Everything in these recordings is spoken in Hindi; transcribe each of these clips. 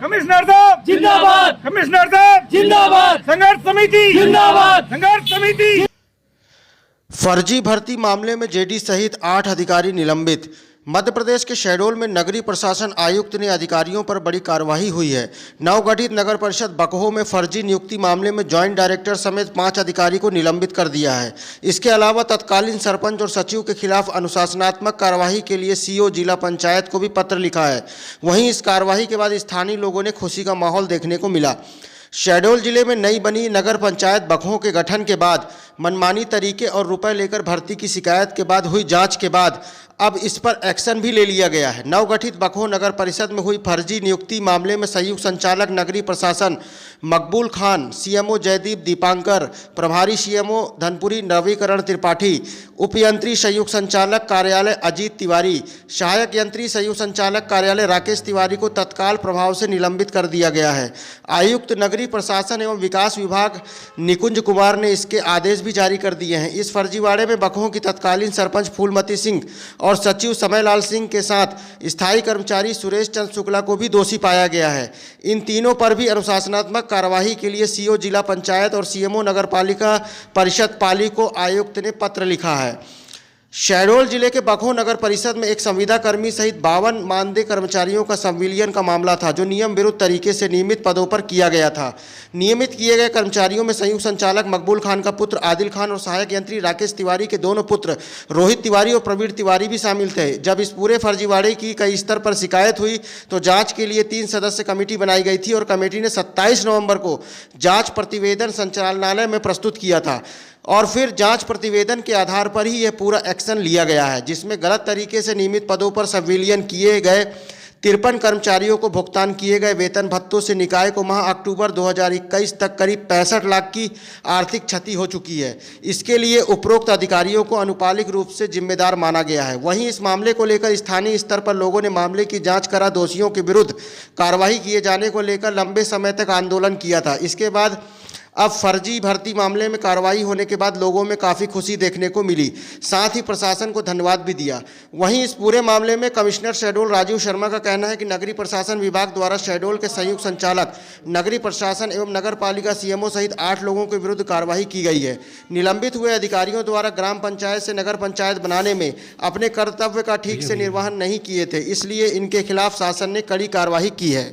कमिश्नर साहब जिंदाबाद, कमिश्नर साहब जिंदाबाद, संघर्ष समिति जिंदाबाद, संघर्ष समिति। फर्जी भर्ती मामले में जेडी सहित 8 अधिकारी निलंबित। मध्य प्रदेश के शहडोल में नगरीय प्रशासन आयुक्त ने अधिकारियों पर बड़ी कार्रवाई हुई है। नवगठित नगर परिषद बकहो में फर्जी नियुक्ति मामले में जॉइंट डायरेक्टर समेत 5 अधिकारी को निलंबित कर दिया है। इसके अलावा तत्कालीन सरपंच और सचिव के खिलाफ अनुशासनात्मक कार्यवाही के लिए सीओ जिला पंचायत को भी पत्र लिखा है। वहीं इस कार्रवाई के बाद स्थानीय लोगों ने खुशी का माहौल देखने को मिला। शहडोल जिले में नई बनी नगर पंचायत बकहो के गठन के बाद मनमानी तरीके और रुपए लेकर भर्ती की शिकायत के बाद हुई जांच के बाद अब इस पर एक्शन भी ले लिया गया है। नवगठित बकहो नगर परिषद में हुई फर्जी नियुक्ति मामले में संयुक्त संचालक नगरीय प्रशासन मकबूल खान, सीएमओ जयदीप दीपांकर, प्रभारी सीएमओ धनपुरी नवीकरण त्रिपाठी, उपयंत्री संयुक्त संचालक कार्यालय अजीत तिवारी, सहायक यंत्री संयुक्त संचालक कार्यालय राकेश तिवारी को तत्काल प्रभाव से निलंबित कर दिया गया है। आयुक्त नगरीय प्रशासन एवं विकास विभाग निकुंज कुमार ने इसके आदेश भी जारी कर दिए हैं। इस फर्जीवाड़े में बकहो की तत्कालीन सरपंच फूलमती सिंह और सचिव समयलाल सिंह के साथ स्थायी कर्मचारी सुरेश चंद्र शुक्ला को भी दोषी पाया गया है। इन तीनों पर भी अनुशासनात्मक कार्यवाही के लिए सीओ जिला पंचायत और सीएमओ नगर पालिका परिषद पाली को आयुक्त ने पत्र लिखा है। शहडोल जिले के बकहो नगर परिषद में एक संविदा कर्मी सहित 52 मानदेय कर्मचारियों का संविलियन का मामला था, जो नियम विरुद्ध तरीके से नियमित पदों पर किया गया था। नियमित किए गए कर्मचारियों में संयुक्त संचालक मकबूल खान का पुत्र आदिल खान और सहायक यंत्री राकेश तिवारी के दोनों पुत्र रोहित तिवारी और प्रवीण तिवारी भी शामिल थे। जब इस पूरे फर्जीवाड़े की कई स्तर पर शिकायत हुई तो जाँच के लिए 3 सदस्य कमेटी बनाई गई थी और कमेटी ने 27 नवम्बर को जाँच प्रतिवेदन संचालनालय में प्रस्तुत किया था और फिर जांच प्रतिवेदन के आधार पर ही यह पूरा एक्शन लिया गया है, जिसमें गलत तरीके से नियमित पदों पर संविलियन किए गए 53 कर्मचारियों को भुगतान किए गए वेतन भत्तों से निकाय को माह अक्टूबर 2021 तक करीब 65 लाख की आर्थिक क्षति हो चुकी है। इसके लिए उपरोक्त अधिकारियों को अनुपालिक रूप से जिम्मेदार माना गया है। वहीं इस मामले को लेकर स्थानीय स्तर पर लोगों ने मामले की जाँच करा दोषियों के विरुद्ध कार्रवाई किए जाने को लेकर लंबे समय तक आंदोलन किया था। इसके बाद अब फर्जी भर्ती मामले में कार्रवाई होने के बाद लोगों में काफ़ी खुशी देखने को मिली, साथ ही प्रशासन को धन्यवाद भी दिया। वहीं इस पूरे मामले में कमिश्नर शहडोल राजीव शर्मा का कहना है कि नगरीय प्रशासन विभाग द्वारा शहडोल के संयुक्त संचालक नगरीय प्रशासन एवं नगर पालिका सीएमओ सहित 8 लोगों के विरुद्ध कार्रवाई की गई है। निलंबित हुए अधिकारियों द्वारा ग्राम पंचायत से नगर पंचायत बनाने में अपने कर्तव्य का ठीक से निर्वहन नहीं किए थे, इसलिए इनके खिलाफ शासन ने कड़ी कार्रवाई की है।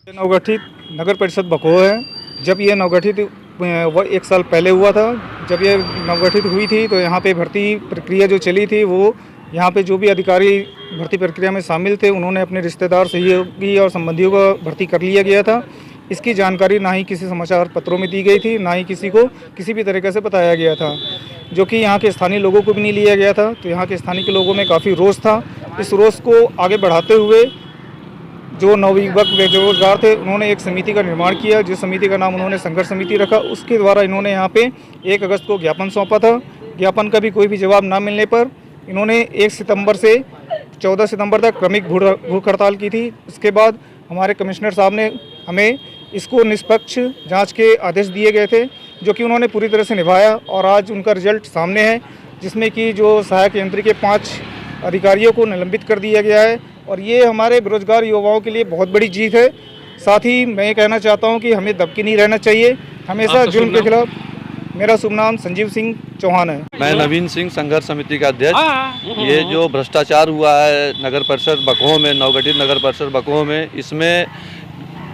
नवगठित नगर परिषद बकहो है। जब ये नवगठित 1 साल पहले हुआ था, जब ये नवगठित हुई थी तो यहाँ पे भर्ती प्रक्रिया जो चली थी वो यहाँ पे जो भी अधिकारी भर्ती प्रक्रिया में शामिल थे उन्होंने अपने रिश्तेदार, सहयोगी और संबंधियों को भर्ती कर लिया गया था। इसकी जानकारी ना ही किसी समाचार पत्रों में दी गई थी, ना ही किसी को किसी भी तरीके से बताया गया था, जो कि यहाँ के स्थानीय लोगों को भी नहीं लिया गया था। तो यहाँ के स्थानीय के लोगों में काफ़ी रोष था। इस रोष को आगे बढ़ाते हुए जो नवयुवक बेरोजगार थे उन्होंने एक समिति का निर्माण किया, जिस समिति का नाम उन्होंने संघर्ष समिति रखा। उसके द्वारा इन्होंने यहाँ पे 1 अगस्त को ज्ञापन सौंपा था। ज्ञापन का भी कोई भी जवाब ना मिलने पर इन्होंने 1 सितंबर से 14 सितंबर तक क्रमिक भूख हड़ताल की थी। इसके बाद हमारे कमिश्नर साहब ने हमें इसको निष्पक्ष जाँच के आदेश दिए गए थे, जो कि उन्होंने पूरी तरह से निभाया और आज उनका रिजल्ट सामने है, जिसमें कि जो सहायक यंत्री के 5 अधिकारियों को निलंबित कर दिया गया है और ये हमारे बेरोजगार युवाओं के लिए बहुत बड़ी जीत है। साथ ही मैं ये कहना चाहता हूँ कि हमें दबकी नहीं रहना चाहिए, हमेशा जुल्म के खिलाफ। मेरा शुभ नाम संजीव सिंह चौहान है। मैं नवीन सिंह संघर्ष समिति का अध्यक्ष। ये जो भ्रष्टाचार हुआ है नगर परिषद बकहो में, नवगठित नगर परिषद बकहो में, इसमें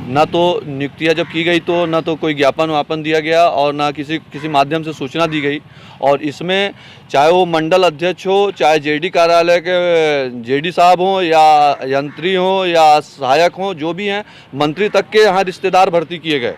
ना तो नियुक्तियां जब की गई तो ना तो कोई ज्ञापन वापन दिया गया और ना किसी माध्यम से सूचना दी गई। और इसमें चाहे वो मंडल अध्यक्ष हो, चाहे जेडी कार्यालय के जेडी साहब हों या यंत्री हों या सहायक हों, जो भी हैं, मंत्री तक के यहाँ रिश्तेदार भर्ती किए गए,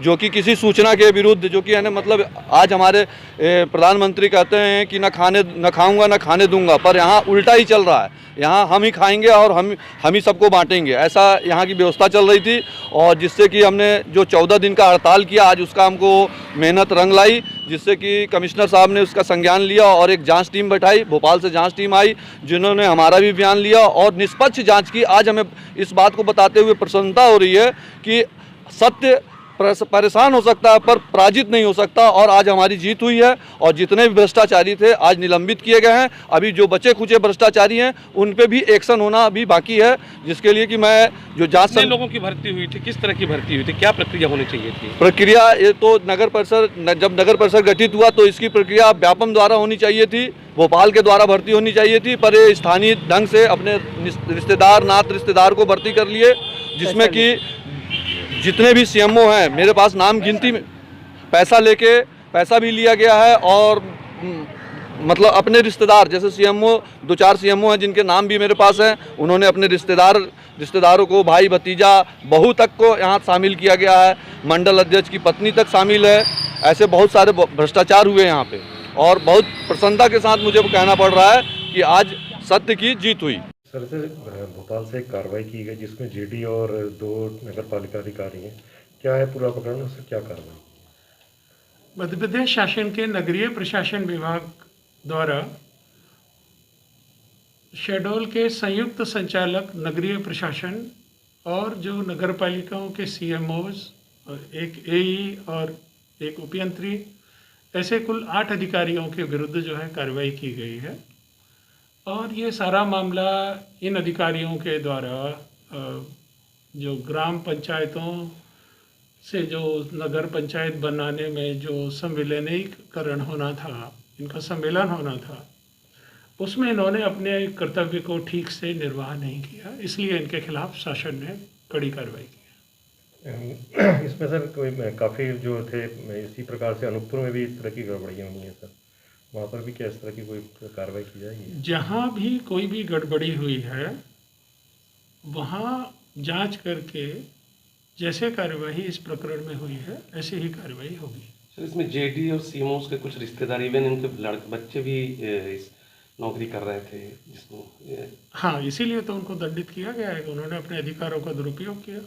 जो कि किसी सूचना के विरुद्ध, जो कि है मतलब आज हमारे प्रधानमंत्री कहते हैं कि न खाऊंगा न खाने दूंगा, पर यहाँ उल्टा ही चल रहा है। यहाँ हम ही खाएंगे और हम ही सबको बांटेंगे, ऐसा यहाँ की व्यवस्था चल रही थी। और जिससे कि हमने जो 14 दिन का हड़ताल किया, आज उसका हमको मेहनत रंग लाई, जिससे कि कमिश्नर साहब ने उसका संज्ञान लिया और एक जांच टीम बैठाई। भोपाल से जांच टीम आई जिन्होंने हमारा भी बयान लिया और निष्पक्ष जाँच की। आज हमें इस बात को बताते हुए प्रसन्नता हो रही है कि सत्य परेशान हो सकता है पर पराजित नहीं हो सकता। और आज हमारी जीत हुई है और जितने भी भ्रष्टाचारी थे आज निलंबित किए गए हैं। अभी जो बचे खुचे भ्रष्टाचारी हैं उन पे भी एक्शन होना अभी बाकी है, जिसके लिए कि मैं जो जांच कितने लोगों की भर्ती हुई थी, किस तरह की भर्ती हुई थी, क्या प्रक्रिया होनी चाहिए थी? प्रक्रिया ये तो नगर परिषद जब नगर परिषद गठित हुआ तो इसकी प्रक्रिया व्यापम द्वारा होनी चाहिए थी, भोपाल के द्वारा भर्ती होनी चाहिए थी, पर ये स्थानीय ढंग से अपने रिश्तेदार नात रिश्तेदार को भर्ती कर लिए, जिसमें कि जितने भी सीएमओ हैं मेरे पास नाम गिनती में पैसा भी लिया गया है। और मतलब अपने रिश्तेदार जैसे सीएमओ 2-4 सीएमओ हैं जिनके नाम भी मेरे पास हैं, उन्होंने अपने रिश्तेदारों को, भाई भतीजा बहू तक को यहाँ शामिल किया गया है, मंडल अध्यक्ष की पत्नी तक शामिल है। ऐसे बहुत सारे भ्रष्टाचार हुए यहाँ पे और बहुत प्रसन्नता के साथ मुझे कहना पड़ रहा है कि आज सत्य की जीत हुई। सर से भोपाल से एक कार्रवाई की गई जिसमें जेडी और 2 नगर पालिका अधिकारी हैं, क्या है पूरा प्रकरण, उससे क्या कार्रवाई? मध्य प्रदेश शासन के नगरीय प्रशासन विभाग द्वारा शहडोल के संयुक्त संचालक नगरीय प्रशासन और जो नगर पालिकाओं के सीएमओज और एक एई और एक उपयंत्री, ऐसे कुल 8 अधिकारियों के विरुद्ध जो है कार्रवाई की गई है। और ये सारा मामला इन अधिकारियों के द्वारा जो ग्राम पंचायतों से जो नगर पंचायत बनाने में जो संविलीनीकरण होना था, इनका सम्मेलन होना था, उसमें इन्होंने अपने कर्तव्य को ठीक से निर्वाह नहीं किया, इसलिए इनके खिलाफ शासन ने कड़ी कार्रवाई की। इसमें सर कोई काफ़ी जो थे इसी प्रकार से अनूपपुर में भी इस तरह की गड़बड़ियाँ हुई हैं सर, वहाँ पर भी क्या इस तरह की कोई कार्रवाई की जाएगी? जहाँ भी कोई भी गड़बड़ी हुई है वहाँ जांच करके जैसे कार्रवाई इस प्रकरण में हुई है ऐसे ही कार्रवाई होगी। सर इसमें जेडी और सीएमओ के कुछ रिश्तेदार, इवन इनके बच्चे भी इस नौकरी कर रहे थे जिसको हाँ, इसीलिए तो उनको दंडित किया गया है कि उन्होंने अपने अधिकारों का दुरुपयोग किया।